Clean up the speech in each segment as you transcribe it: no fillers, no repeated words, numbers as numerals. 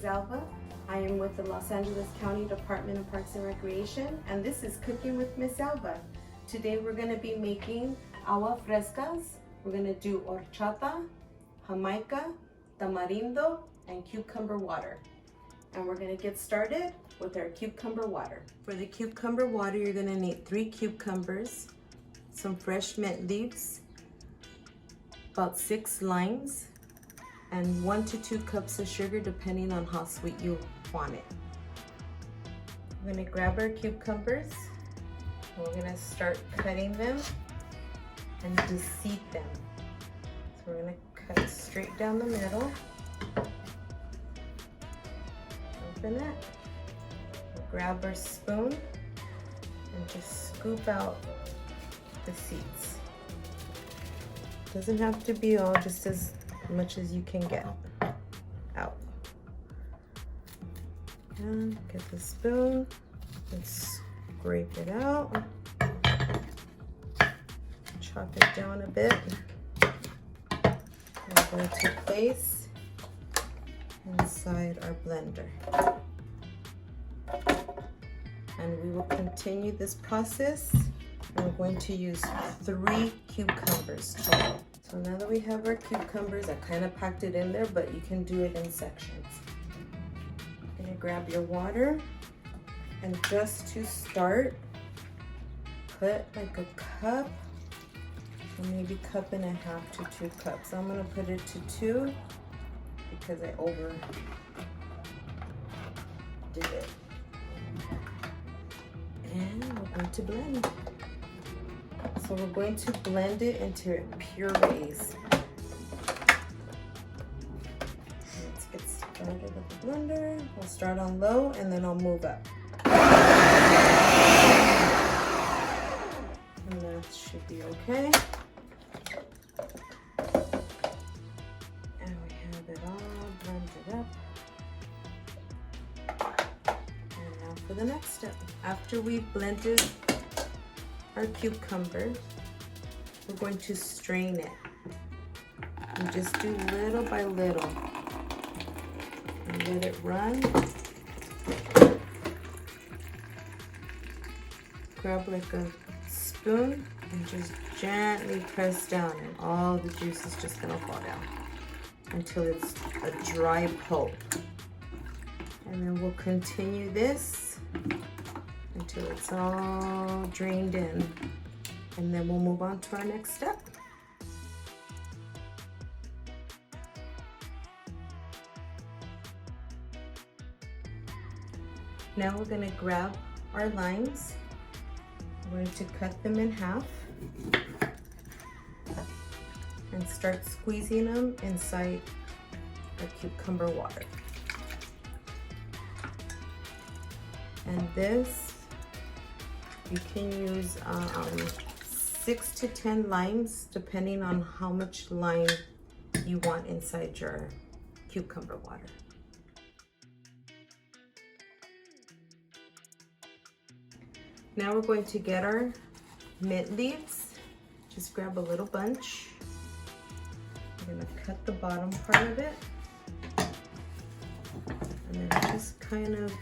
is Alva. I am with the Los Angeles County Department of Parks and Recreation, and this is Cooking with Miss Alva. Today we're going to be making agua frescas. We're going to do horchata, jamaica, tamarindo, and cucumber water. And we're going to get started with our cucumber water. For the cucumber water, you're going to need 3 cucumbers, some fresh mint leaves, about 6 limes, and 1 to 2 cups of sugar depending on how sweet you want it. We're going to grab our cucumbers and we're going to start cutting them and de-seed them. So we're going to cut straight down the middle. Open it. We'll grab our spoon and just scoop out the seeds. Doesn't have to be all, just as much as you can get out. And get the spoon and scrape it out. Chop it down a bit. We're going to place inside our blender. And we will continue this process. And we're going to use 3 cucumbers total. So now that we have our cucumbers, I kind of packed it in there, but you can do it in sections. You're gonna grab your water, and just to start, put like a cup, or maybe cup and a half to 2 cups. I'm gonna put it to 2 because I overdid it. And we're going to blend. So we're going to blend it into purees. Let's get started with the blender. We'll start on low and then I'll move up. And that should be okay. And we have it all blended up. And now for the next step. After we've blended our cucumber, we're going to strain it and just do little by little and let it run. Grab like a spoon and just gently press down, and all the juice is just gonna fall down until it's a dry pulp. And then we'll continue this until it's all drained in, and then we'll move on to our next step. Now we're going to grab our limes. We're going to cut them in half and start squeezing them inside our cucumber water. And this, you can use 6 to 10 limes depending on how much lime you want inside your cucumber water. Now we're going to get our mint leaves. Just grab a little bunch. We're going to cut the bottom part of it. And then just kind of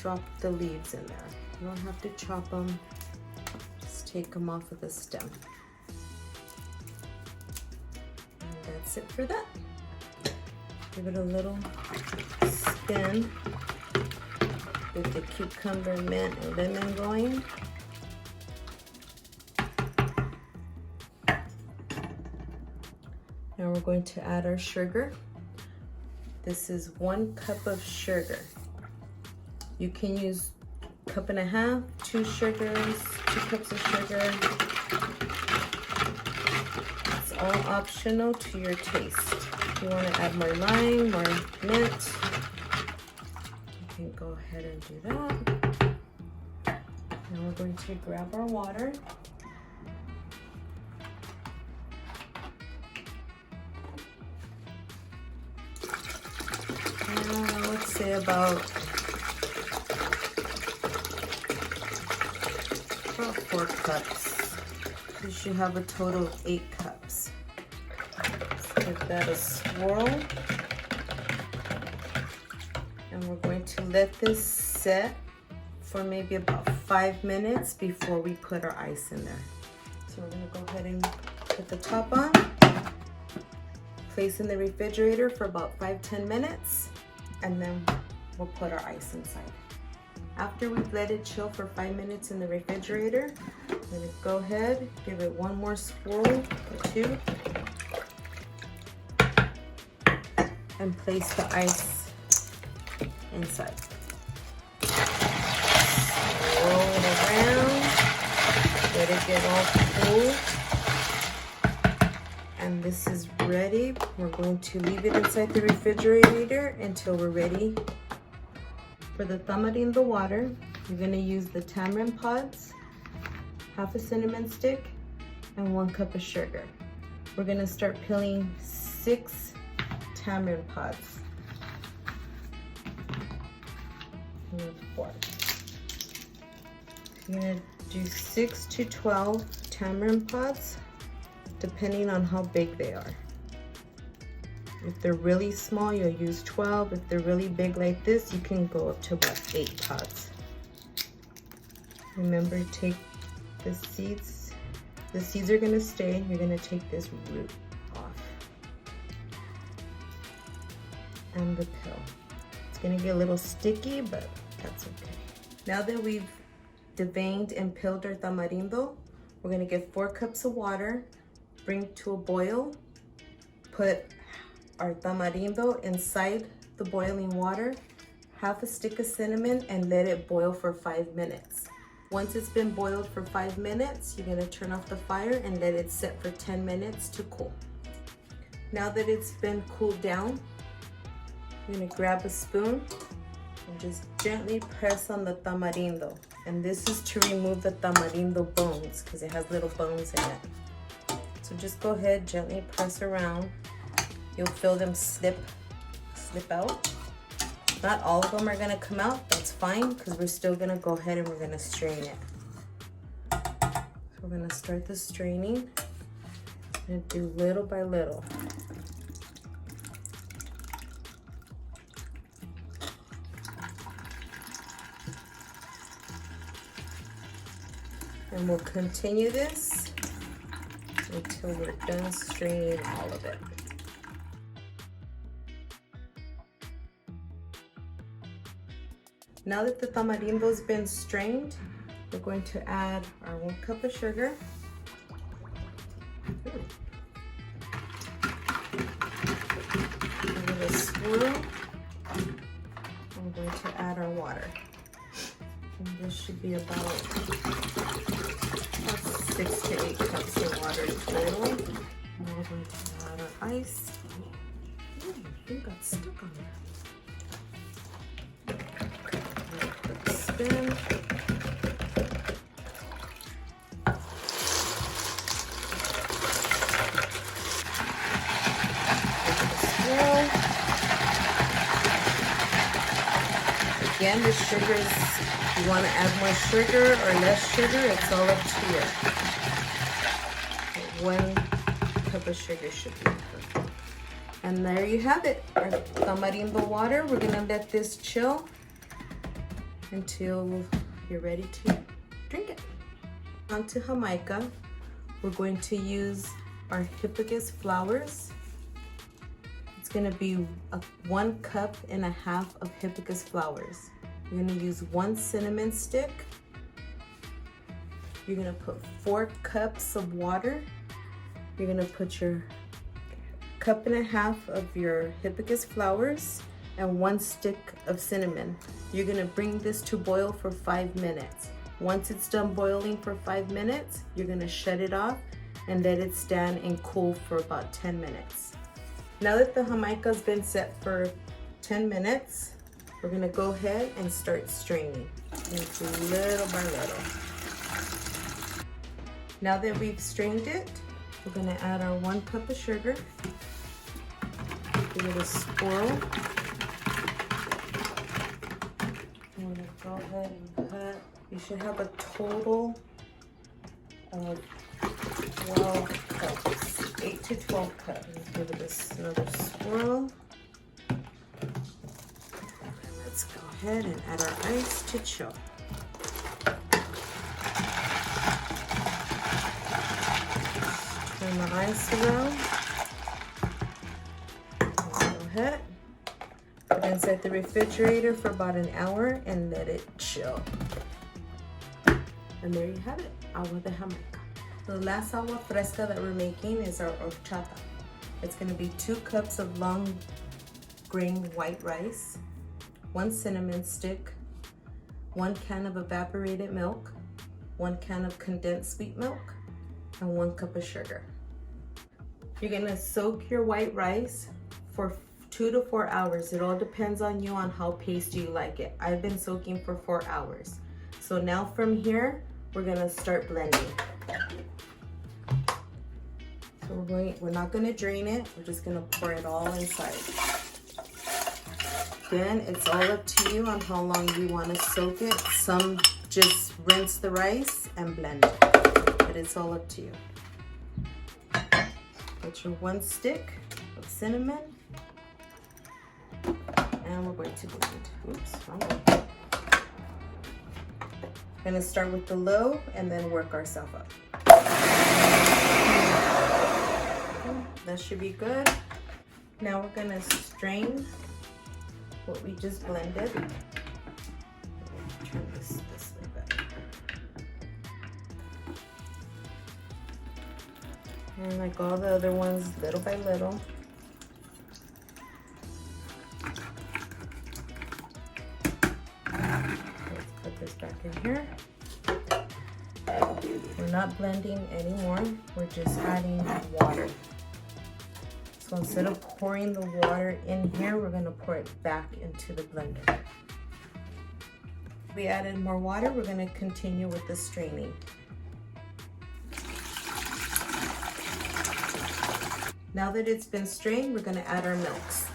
drop the leaves in there. You don't have to chop them, just take them off of the stem. And that's it for that. Give it a little spin with the cucumber, mint, and lemon going. Now we're going to add our sugar. This is 1 cup of sugar. You can use 1.5 cups, 2 sugars, 2 cups of sugar. It's all optional to your taste. If you want to add more lime, more mint, you can go ahead and do that. Now we're going to grab our water. Let's say about 4 cups. You should have a total of 8 cups. Let's give that a swirl. And we're going to let this set for maybe about 5 minutes before we put our ice in there. So we're gonna go ahead and put the top on, place in the refrigerator for about 5-10 minutes, and then we'll put our ice inside. After we've let it chill for 5 minutes in the refrigerator, I'm gonna go ahead, give it one more swirl or two, and place the ice inside. Roll it around, let it get all cool. And this is ready. We're going to leave it inside the refrigerator until we're ready. For the tamarind water, you're gonna use the tamarind pods, half a cinnamon stick, and 1 cup of sugar. We're gonna start peeling 6 tamarind pods. And 4. You're gonna do 6 to 12 tamarind pods, depending on how big they are. If they're really small, you'll use 12. If they're really big like this, you can go up to about 8 pods. Remember, take the seeds. The seeds are gonna stay. You're gonna take this root off. And the pill. It's gonna get a little sticky, but that's okay. Now that we've deveined and peeled our tamarindo, we're gonna get 4 cups of water, bring to a boil, put our tamarindo inside the boiling water, half a stick of cinnamon, and let it boil for 5 minutes. Once it's been boiled for 5 minutes, you're gonna turn off the fire and let it sit for 10 minutes to cool. Now that it's been cooled down, you're gonna grab a spoon and just gently press on the tamarindo. And this is to remove the tamarindo bones because it has little bones in it. So just go ahead, gently press around. You'll feel them slip out. Not all of them are gonna come out, that's fine, because we're still gonna go ahead and we're gonna strain it. So we're gonna start the straining and do little by little. And we'll continue this until we're done straining all of it. Now that the tamarindo's been strained, we're going to add our 1 cup of sugar. Give it a swirl. I'm going to add our water. And this should be about 6 to 8 cups of water total. And we're going to add our ice. Ooh, I think got stuck on there. Spin. Again, the sugar is, if you want to add more sugar or less sugar, it's all up to you. But 1 cup of sugar should be perfect. And there you have it, our tamarindo water. We're gonna let this chill until you're ready to drink it. Onto Jamaica, we're going to use our hibiscus flowers. It's gonna be 1.5 cups of hibiscus flowers. You're gonna use 1 cinnamon stick. You're gonna put 4 cups of water. You're gonna put your 1.5 cups of your hibiscus flowers and 1 stick of cinnamon. You're gonna bring this to boil for 5 minutes. Once it's done boiling for 5 minutes, you're gonna shut it off and let it stand and cool for about 10 minutes. Now that the Jamaica's been set for 10 minutes, we're gonna go ahead and start straining. Into little by little. Now that we've strained it, we're gonna add our 1 cup of sugar. Give it a swirl. I'm gonna go ahead and cut. You should have a total of 12 cups, 8 to 12 cups. Give it another swirl. ahead and add our ice to chill. Turn the ice around. Go ahead. Put it inside the refrigerator for about an hour and let it chill. And there you have it, agua de Jamaica. The last agua fresca that we're making is our horchata. It's gonna be 2 cups of long grain white rice, 1 cinnamon stick, 1 can of evaporated milk, 1 can of condensed sweet milk, and 1 cup of sugar. You're gonna soak your white rice for 2 to 4 hours. It all depends on you on how pasty you like it. I've been soaking for 4 hours. So now from here, we're gonna start blending. So we're not gonna drain it. We're just gonna pour it all inside. Then it's all up to you on how long you wanna soak it. Some just rinse the rice and blend it, but it's all up to you. Put your 1 stick of cinnamon, and we're going to blend. Oops, wrong one. Gonna start with the low and then work ourselves up. That should be good. Now we're gonna strain what we just blended. Turn this way back. And like all the other ones, little by little. This back in here. We're not blending anymore, we're just adding water. So instead of pouring the water in here, we're gonna pour it back into the blender. We added more water, we're gonna continue with the straining. Now that it's been strained, we're gonna add our milks.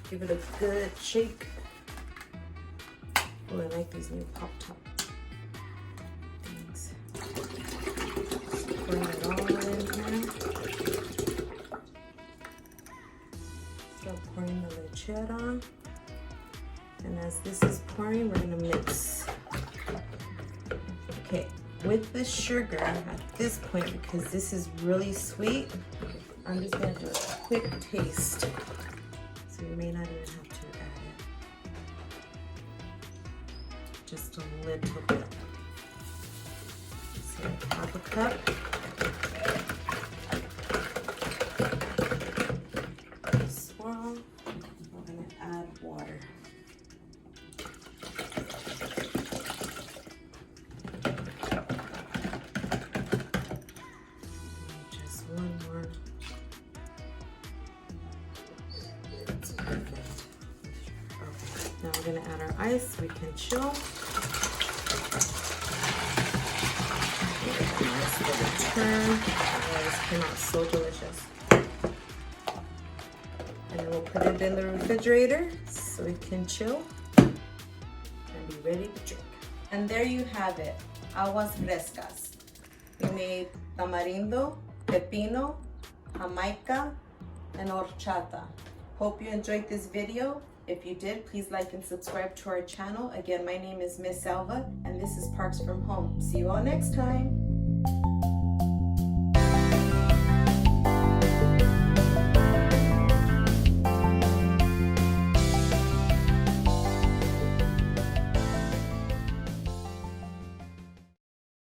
Give it a good shake. Oh, I like these new pop-top things. Pour it all in here. Start pouring the lechera. And as this is pouring, we're gonna mix. Okay, with the sugar at this point, because this is really sweet, I'm just gonna do a quick taste. So you may not even have to add it. Just a little bit. So 1/2 cup. Swirl. We're gonna add water. Just one more. That's perfect. Okay. Now we're gonna add our ice. We can chill. Nice little turn. Oh, this came out so delicious. And then we'll put it in the refrigerator so it can chill and be ready to drink. And there you have it, aguas frescas. We made tamarindo, pepino, jamaica, and horchata. Hope you enjoyed this video. If you did, please like and subscribe to our channel. Again, my name is Miss Alva, and this is Parks from Home. See you all next time.